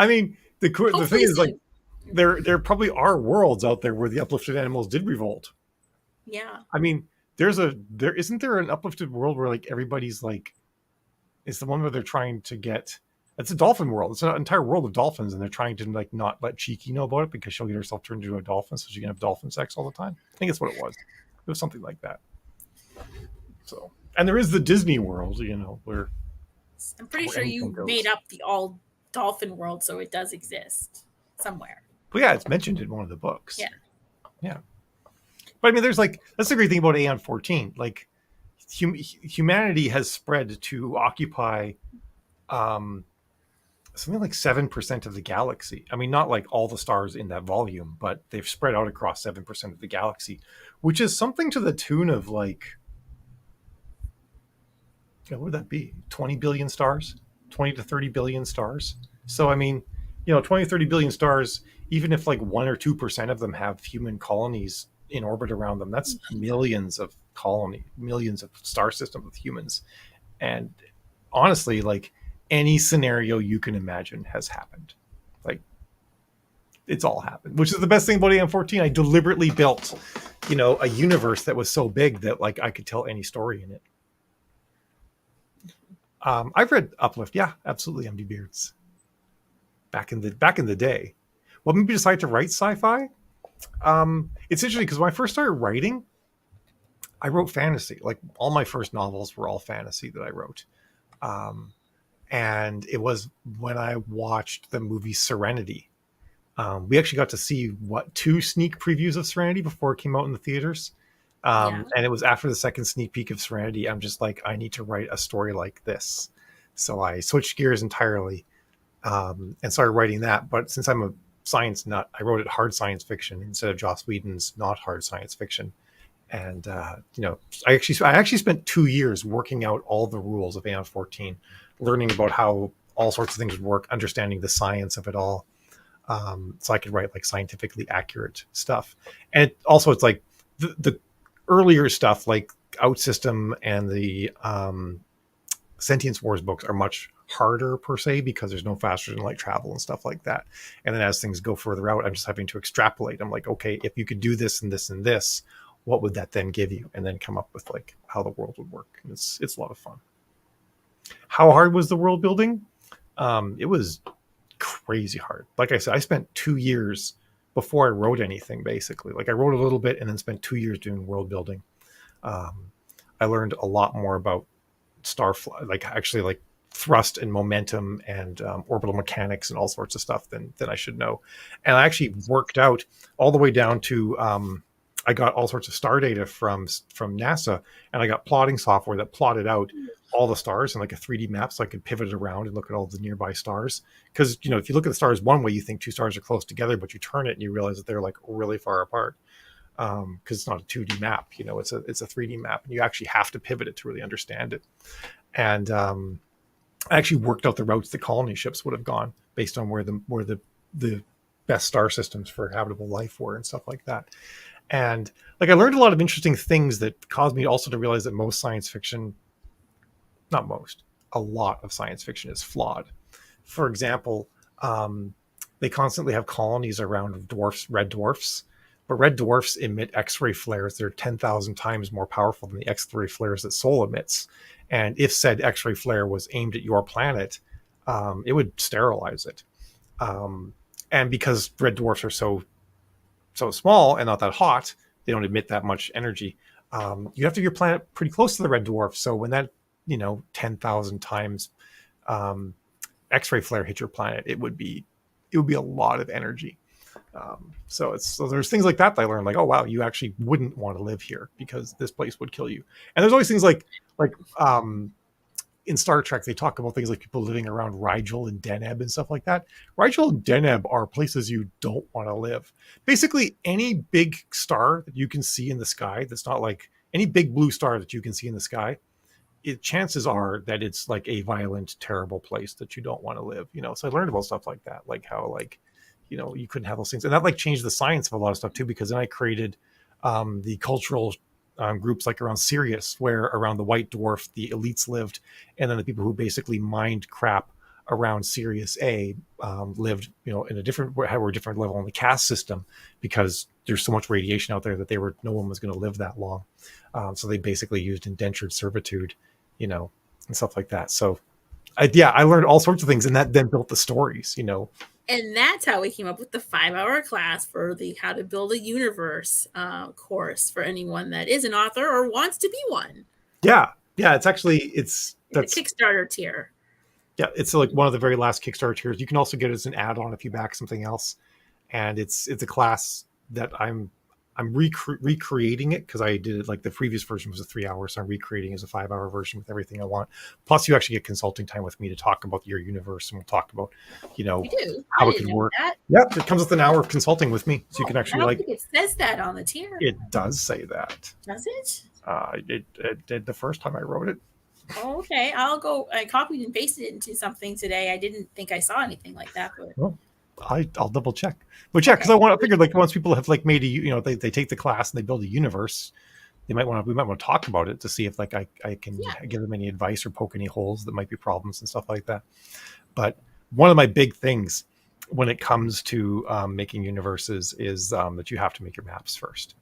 mean, the thing is, like, there probably are worlds out there where the uplifted animals did revolt. Yeah. I mean, isn't there an uplifted world where like everybody's like, it's the one where they're trying to get. It's a dolphin world. It's an entire world of dolphins, and they're trying to like not let Cheeky know about it because she'll get herself turned into a dolphin, so she can have dolphin sex all the time. I think that's what it was. It was something like that. So, and there is the Disney world, you know, where I'm pretty sure you made up the all dolphin world, so it does exist somewhere. Well, yeah, it's mentioned in one of the books. Yeah. But I mean, that's the great thing about Aeon 14. Like, humanity has spread to occupy something like 7% of the galaxy. I mean, not like all the stars in that volume, but they've spread out across 7% of the galaxy, which is something to the tune of like, what would that be? 20 billion stars? 20 to 30 billion stars? So, I mean, 20 to 30 billion stars, even if like 1 or 2% of them have human colonies in orbit around them, that's millions of millions of star systems with humans. And honestly, like, any scenario you can imagine has happened. Like, It's all happened, which is the best thing about AM14. I deliberately built, a universe that was so big that like I could tell any story in it. I've read Uplift. Yeah, absolutely. MD Beards. Back in the day. What made me decide to write sci-fi? It's interesting because when I first started writing, I wrote fantasy. Like all my first novels were all fantasy that I wrote. And it was when I watched the movie Serenity. We actually got to see two sneak previews of Serenity before it came out in the theaters. And it was after the second sneak peek of Serenity, I'm just like, I need to write a story like this. So I switched gears entirely and started writing that. But since I'm a science nut, I wrote it hard science fiction instead of Joss Whedon's not hard science fiction. And I actually spent 2 years working out all the rules of AM14, learning about how all sorts of things would work, understanding the science of it all, so I could write like scientifically accurate stuff. And it's like the earlier stuff, like Outsystem and the Sentience Wars books, are much harder per se because there's no faster than light travel and stuff like that. And then as things go further out, I'm just having to extrapolate. I'm like, okay, if you could do this and this and this, what would that then give you? And then come up with like how the world would work. And it's a lot of fun. How hard was the world building? It was crazy hard. Like I said, I spent 2 years before I wrote anything, basically. Like I wrote a little bit and then spent 2 years doing world building. I learned a lot more about like thrust and momentum and orbital mechanics and all sorts of stuff than I should know. And I actually worked out all the way down to I got all sorts of star data from NASA, and I got plotting software that plotted out all the stars in like a 3D map, so I could pivot it around and look at all the nearby stars. Because if you look at the stars one way, you think two stars are close together, but you turn it and you realize that they're like really far apart. Because it's not a 2D map, it's a 3D map, and you actually have to pivot it to really understand it. And I actually worked out the routes the colony ships would have gone based on where the best star systems for habitable life were and stuff like that. And like I learned a lot of interesting things that caused me also to realize that most science fiction, not most, a lot of science fiction is flawed. For example, they constantly have colonies around red dwarfs, but red dwarfs emit X-ray flares that are 10,000 times more powerful than the X-ray flares that Sol emits. And if said X-ray flare was aimed at your planet, it would sterilize it. And because red dwarfs are so small and not that hot, they don't emit that much energy. You have to have your planet pretty close to the red dwarf. So when that 10,000 times X-ray flare hit your planet, it would be a lot of energy. So there's things like that I learned, like, oh wow, you actually wouldn't want to live here because this place would kill you. And there's always things like in Star Trek, they talk about things like people living around Rigel and Deneb and stuff like that. Rigel and Deneb are places you don't want to live. Basically, any big star that you can see in the sky, that's not like any big blue star that you can see in the sky, chances are that it's like a violent, terrible place that you don't want to live. So I learned about stuff like that, like how you couldn't have those things, and that like changed the science of a lot of stuff too. Because then I created the cultural groups like around Sirius, where around the white dwarf the elites lived, and then the people who basically mined crap around Sirius A lived, in a different level in the caste system, because there's so much radiation out there that no one was going to live that long. So they basically used indentured servitude, and stuff like that. So I learned all sorts of things, and that then built the stories, And that's how we came up with the 5-hour class for the How to Build a Universe course for anyone that is an author or wants to be one. Yeah. It's actually, it's a Kickstarter tier. Yeah, it's like one of the very last Kickstarter tiers. You can also get it as an add-on if you back something else. And it's a class that I'm recreating it, because I did it, like the previous version was a 3 hour, so I'm recreating as a 5-hour version with everything I want. Plus, you actually get consulting time with me to talk about your universe, and we'll talk about, how it could work. Yeah, it comes with an hour of consulting with me, so you can actually I don't think it says that on the tier. It does say that. Does it? It did the first time I wrote it. Oh, okay, I copied and pasted it into something today. I didn't think I saw anything like that, but. Well, I'll double check. But yeah, because I figured like once people have like made they take the class and they build a universe, we might want to talk about it to see if like I can give them any advice or poke any holes that might be problems and stuff like that. But one of my big things when it comes to making universes is that you have to make your maps first.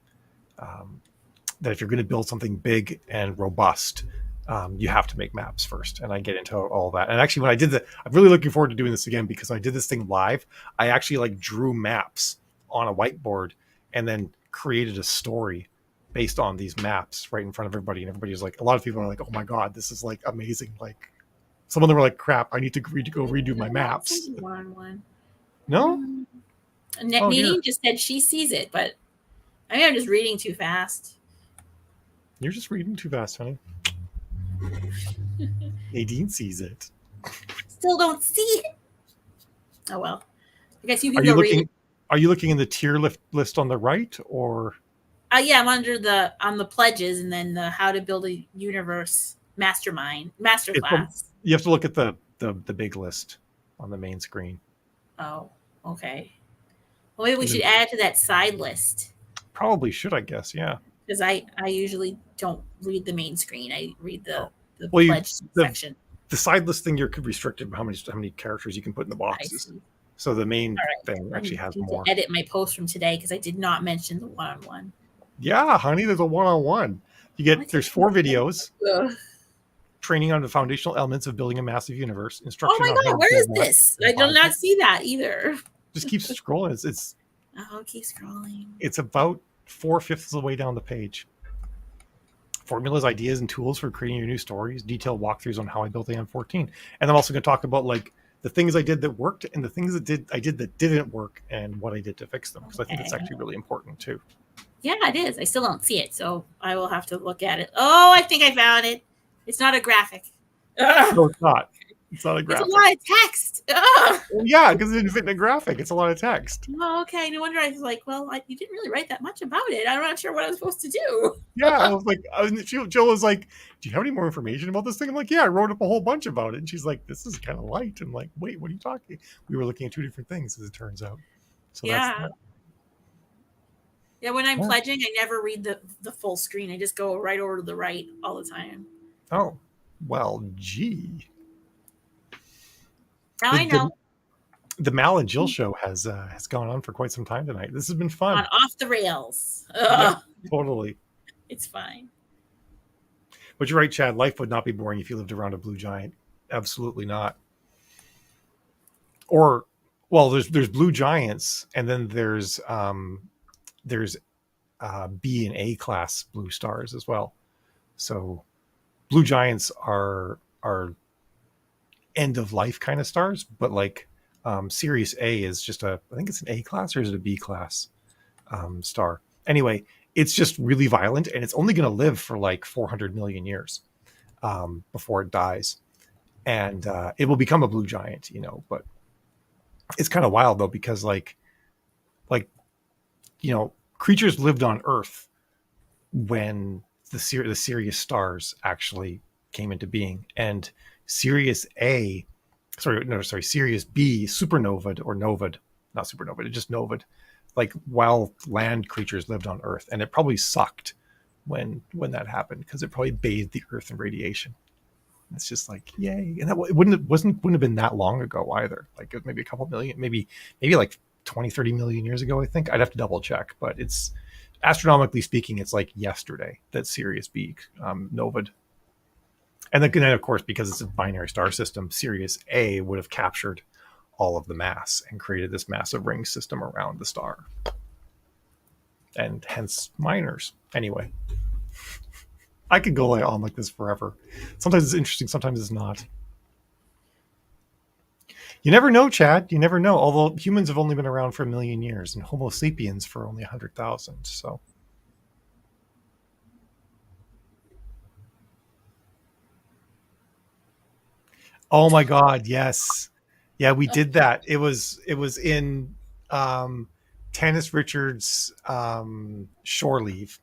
That if you're going to build something big and robust, you have to make maps first. And I get into all that. And actually, when I did that, I'm really looking forward to doing this again, because I did this thing live. I actually like drew maps on a whiteboard and then created a story based on these maps right in front of everybody. And everybody was like, a lot of people are like, oh my God, this is like amazing. Like some of them were like, crap, I need to go redo my maps. No? Nadine just said she sees it, but I mean, I'm just reading too fast. You're just reading too fast, honey. Nadine sees it. Still don't see it. Oh well. I guess you can read it. Are you looking in the tier list on the right, or? Yeah, I'm on the pledges, and then the how to build a universe masterclass. You have to look at the big list on the main screen. Oh, okay. Well, maybe we should add it to that side list. Probably should, I guess. Yeah. Because I usually don't read the main screen. I read the pledge section. The side list thing, you're restricted by how many characters you can put in the boxes. So the main thing actually has more. To edit my post from today, because I did not mention the one-on-one. Yeah, honey, there's a one-on-one. There's 4 videos. Training on the foundational elements of building a massive universe. Instruction. Oh my God, where is this? I did not see that either. Just keep scrolling. It's keep scrolling. It's about 4/5 of the way down the page. Formulas, ideas, and tools for creating your new stories. Detailed walkthroughs on how I built AM14. And I'm also going to talk about like the things I did that worked and the things that I did that didn't work and what I did to fix them. Because I think it's actually really important too. Yeah, it is. I still don't see it, so I will have to look at it. Oh, I think I found it. It's not a graphic. No, it's not. It's not a graphic. It's a lot of text. Well, yeah, because it didn't fit in a graphic. It's a lot of text. Oh, okay. No wonder I was like, well, you didn't really write that much about it. I'm not sure what I was supposed to do. Yeah, I was like, Jill was like, do you have any more information about this thing? I'm like, yeah, I wrote up a whole bunch about it. And she's like, this is kind of light. I'm like, wait, what are you talking? We were looking at 2 different things, as it turns out. So yeah. Yeah, when I'm pledging, I never read the full screen. I just go right over to the right all the time. Oh, well, gee. Now I know. The Mal and Jill show has gone on for quite some time tonight. This has been fun. On off the rails. Yeah, totally. It's fine. But you're right, Chad. Life would not be boring if you lived around a blue giant. Absolutely not. Or, well, there's blue giants, and then there's B and A class blue stars as well. So blue giants are end of life kind of stars, but like Sirius A is just I think it's an A class, or is it a B class star? Anyway, it's just really violent, and it's only going to live for like 400 million years before it dies, and it will become a blue giant, but it's kind of wild though, because like creatures lived on Earth when the Sirius stars actually came into being, and Sirius B, supernovaed or novaed, not supernovaed, it just novaed, like while land creatures lived on Earth, and it probably sucked when that happened, because it probably bathed the Earth in radiation. It's just like, yay. And that wouldn't have been that long ago either. Like it was maybe a couple million, maybe like 20-30 million years ago, I think. I'd have to double check, but it's astronomically speaking, it's like yesterday that Sirius B novaed. And then, of course, because it's a binary star system, Sirius A would have captured all of the mass and created this massive ring system around the star. And hence minors. Anyway, I could go on like this forever. Sometimes it's interesting, sometimes it's not. You never know, Chad. You never know. Although humans have only been around for 1 million years, and Homo sapiens for only 100,000. So. Oh my God! Yes, yeah, we did that. It was in Tanis Richards' shore leave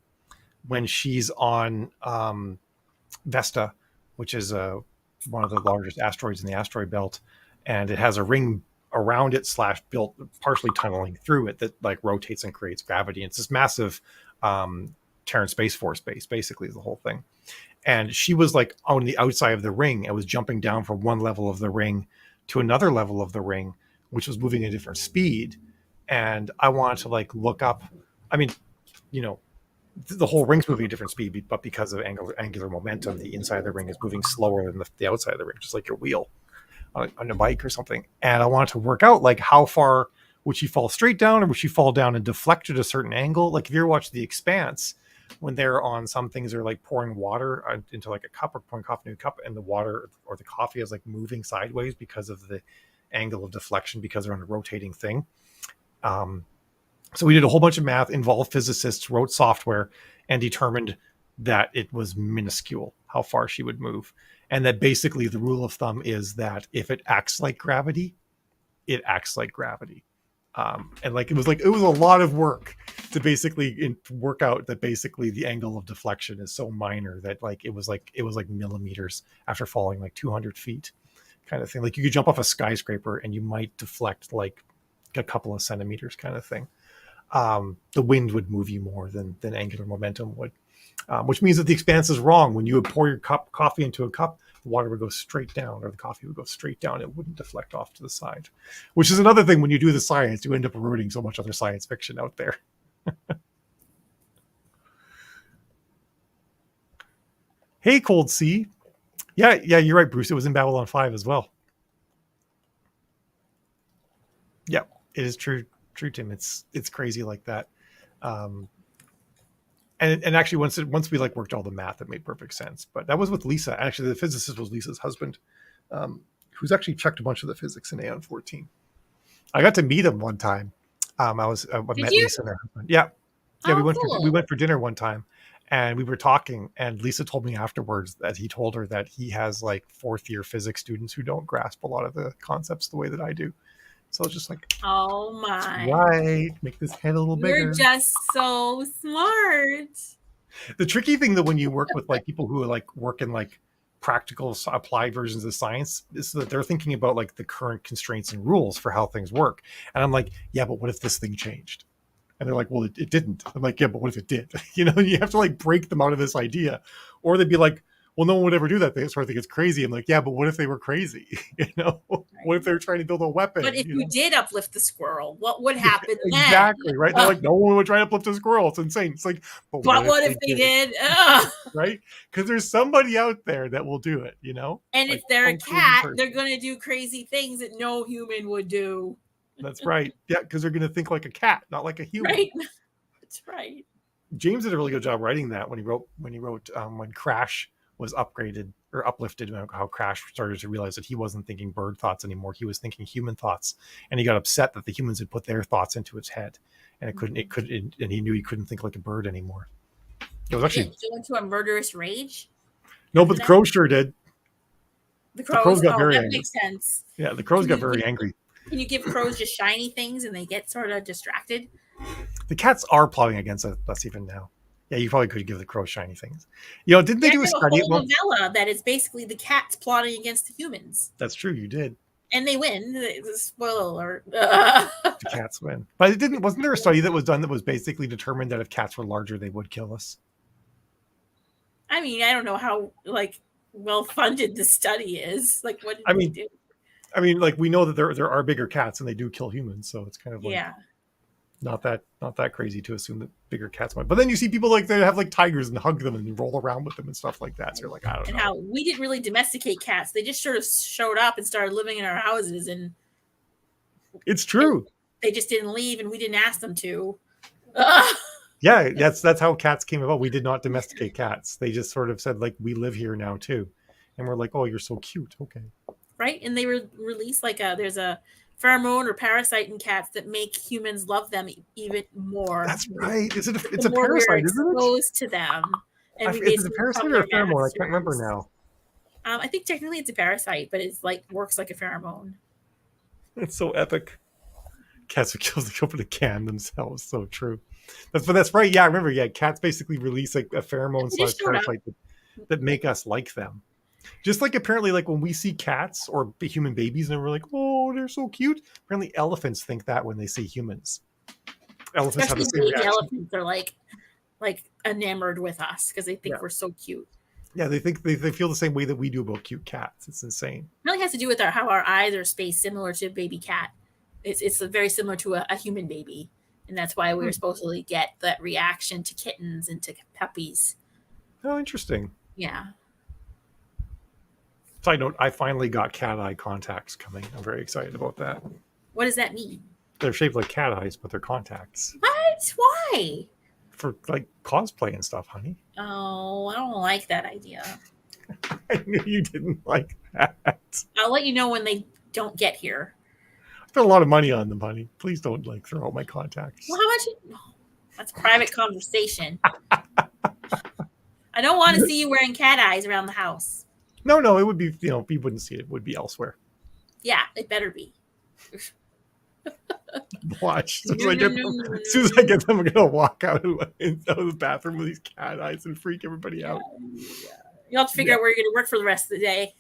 when she's on Vesta, which is one of the largest asteroids in the asteroid belt, and it has a ring around it / built partially tunneling through it that like rotates and creates gravity. It's this massive Terran Space Force base, basically, is the whole thing. And she was like on the outside of the ring and was jumping down from one level of the ring to another level of the ring which was moving at a different speed. And I wanted to like look up, I mean, you know, the whole ring's moving at a different speed, but because of angular momentum, the inside of the ring is moving slower than the outside of the ring, just like your wheel on a bike or something. And I wanted to work out like how far would she fall straight down, or would she fall down and deflect at a certain angle? Like if you ever watch The Expanse, when they're on some things, they're like pouring water into like a cup or pouring coffee into a cup, and the water or the coffee is like moving sideways because of the angle of deflection, because they're on a rotating thing. So we did a whole bunch of math, involved physicists, wrote software, and determined that it was minuscule how far she would move. And that basically the rule of thumb is that if it acts like gravity, it acts like gravity. And like it was a lot of work to basically work out that basically the angle of deflection is so minor that like it was like millimeters after falling like 200 feet kind of thing. Like you could jump off a skyscraper and you might deflect like a couple of centimeters kind of thing. The wind would move you more than angular momentum would, which means that The Expanse is wrong. When you would pour your coffee into a cup, the water would go straight down, or the coffee would go straight down. It wouldn't deflect off to the side, which is another thing. When you do the science, you end up eroding so much other science fiction out there. Hey, Cold Sea. Yeah, you're right, Bruce. It was in Babylon 5 as well. Yeah, it is true, Tim. It's crazy like that. And actually, once we like worked all the math, it made perfect sense. But that was with Lisa. Actually, the physicist was Lisa's husband, who's actually checked a bunch of the physics in Aeon 14. I got to meet him one time. I met Lisa and her husband. Yeah. We went for dinner one time, and we were talking. And Lisa told me afterwards that he told her that he has like 4th-year physics students who don't grasp a lot of the concepts the way that I do. So it's just like, oh my, right, make this head a little bigger. You're just so smart. The tricky thing that when you work with like people who like work in like practical applied versions of science is that they're thinking about like the current constraints and rules for how things work. And I'm like, yeah, but what if this thing changed? And they're like, well, it didn't. I'm like, yeah, but what if it did? You know, you have to like break them out of this idea, or they'd be like, well, no one would ever do that. They sort of think it's crazy. I'm like, yeah, but what if they were crazy? You know, right. What if they were trying to build a weapon? But if you did uplift the squirrel, what would happen then? Exactly, right? They're like, no one would try to uplift a squirrel. It's insane. It's like, but what if they did? Right? Because there's somebody out there that will do it, you know? And like, if they're a cat, they're going to do crazy things that no human would do. That's right. Yeah, because they're going to think like a cat, not like a human. Right. That's right. James did a really good job writing that when he wrote when Crash was upgraded or uplifted, how Crash started to realize that he wasn't thinking bird thoughts anymore. He was thinking human thoughts, and he got upset that the humans had put their thoughts into its head, and and he knew he couldn't think like a bird anymore. It was actually go into a murderous rage. No, but the crow sure did. The crows got very angry. That makes sense. Yeah, the crows got very angry. Can you give crows just shiny things and they get sort of distracted? The cats are plotting against us even now. Yeah, you probably could give the crow shiny things. You know, didn't they do a study? A whole novella that is basically the cats plotting against the humans. That's true. You did, and they win. Spoiler alert: the cats win. But it didn't. Wasn't there a study that was done that was basically determined that if cats were larger, they would kill us? I mean, I don't know how like well funded the study is. Like, what did they do? I mean, like we know that there are bigger cats and they do kill humans, so it's kind of like not that crazy to assume that bigger cats might. But then you see people like they have like tigers and hug them and roll around with them and stuff like that. So you're like, I don't know. And how we didn't really domesticate cats; they just sort of showed up and started living in our houses, and it's true. They just didn't leave, and we didn't ask them to. Yeah, that's how cats came about. We did not domesticate cats. They just sort of said like, we live here now too, and we're like, oh, you're so cute. Okay. Right, and they release like there's a pheromone or parasite in cats that make humans love them even more. That's right. It's a parasite, isn't it? Exposed to them. And is it a parasite or a pheromone? I can't remember now. I think technically it's a parasite, but it's like works like a pheromone. It's so epic. Cats would open a can themselves. So true. That's right. Yeah, I remember. Yeah, cats basically release like a pheromone / parasite that make us like them. Just like apparently, like when we see cats or human babies, and we're like, "Oh, they're so cute." Apparently, elephants think that when they see humans. Elephants have the same reaction. Elephants are like enamored with us because they think we're so cute. Yeah, they think they feel the same way that we do about cute cats. It's insane. It really has to do with how our eyes are spaced similar to a baby cat. It's very similar to a human baby, and that's why we were supposed to get that reaction to kittens and to puppies. Oh, interesting. Yeah. Side note, I finally got cat eye contacts coming. I'm very excited about that. What does that mean? They're shaped like cat eyes, but they're contacts. What? Why? For like cosplay and stuff, honey. Oh, I don't like that idea. I knew you didn't like that. I'll let you know when they don't get here. I spent a lot of money on them, honey. Please don't like throw out my contacts. Well, how much? Oh, that's private conversation. I don't want to see you wearing cat eyes around the house. No, it would be, we wouldn't see it. It would be elsewhere. Yeah, it better be. Watch. As soon as I get them, I'm going to walk out of the bathroom with these cat eyes and freak everybody out. Yeah. You'll have to figure out where you're going to work for the rest of the day.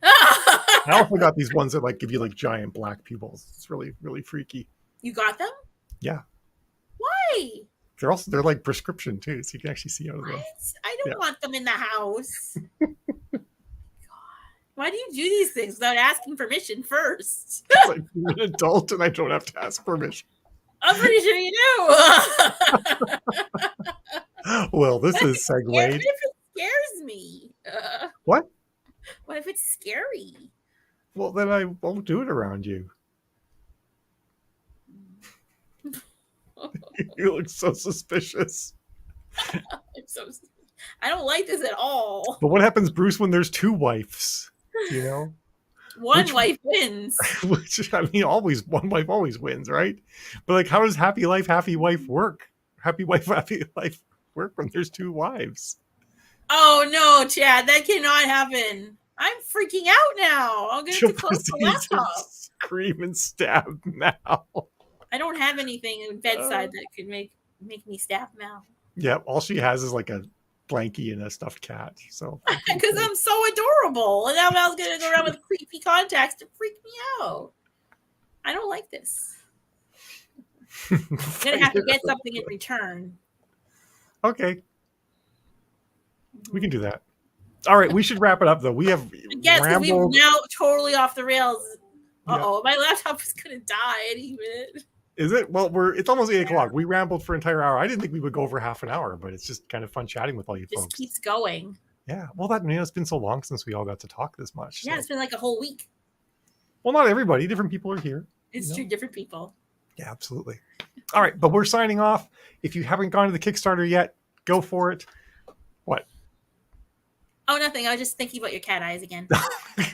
I also got these ones that like give you like giant black pupils. It's really, really freaky. You got them? Yeah. Why? They're like prescription too, so you can actually see out of them. I don't want them in the house. God. Why do you do these things without asking permission first? Like, I'm an adult and I don't have to ask permission. I'm pretty sure you do. Well, this is segued. What if it scares me? What? What if it's scary? Well, then I won't do it around you. You look so suspicious. I don't like this at all. But what happens, Bruce, when there's two wives? One wife wins. Which, I mean, one wife always wins, right? But like, how does happy life, happy wife work? Happy wife, happy life work when there's two wives? Oh no, Chad, that cannot happen. I'm freaking out now. I'm going to close the laptop. Scream and stab now. I don't have anything in bedside that could make me stab Mal. Yeah, all she has is like a blankie and a stuffed cat. So because I'm so adorable, and now Mal's gonna go around with creepy contacts to freak me out. I don't like this. I'm gonna have to get something in return. Okay, we can do that. All right, we should wrap it up though. We have we've now totally off the rails. My laptop is gonna die any minute. Is it? Well, it's almost 8 o'clock. We rambled for an entire hour. I didn't think we would go over half an hour, but it's just kind of fun chatting with all you folks. Just keeps going. Yeah. Well, it's been so long since we all got to talk this much. Yeah, it's been like a whole week. Well, not everybody. Different people are here. It's true. Different people. Yeah, absolutely. All right. But we're signing off. If you haven't gone to the Kickstarter yet, go for it. What? Oh, nothing. I was just thinking about your cat eyes again.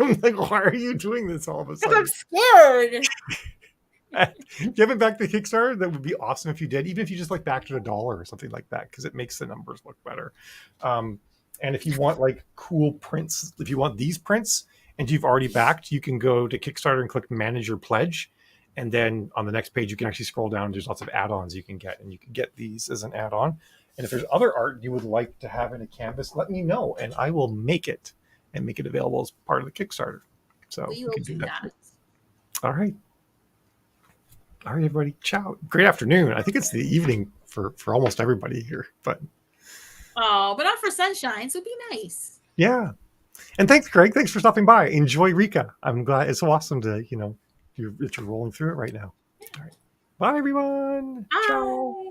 I'm like, why are you doing this all of a sudden? Because I'm scared. If you haven't backed the Kickstarter, that would be awesome if you did, even if you just like backed it $1 or something like that, because it makes the numbers look better. And if you want like cool prints, if you want these prints and you've already backed, you can go to Kickstarter and click manage your pledge. And then on the next page, you can actually scroll down. There's lots of add-ons you can get, and you can get these as an add-on. And if there's other art you would like to have in a canvas, let me know, and I will make it and make it available as part of the Kickstarter. So we will do that. All right. All right, everybody. Ciao. Great afternoon. I think it's the evening for almost everybody here, but but not for sunshine, so be nice. Yeah. And thanks, Greg. Thanks for stopping by. Enjoy Rika. I'm glad it's so awesome to, you're rolling through it right now. All right. Bye, everyone. Bye. Ciao.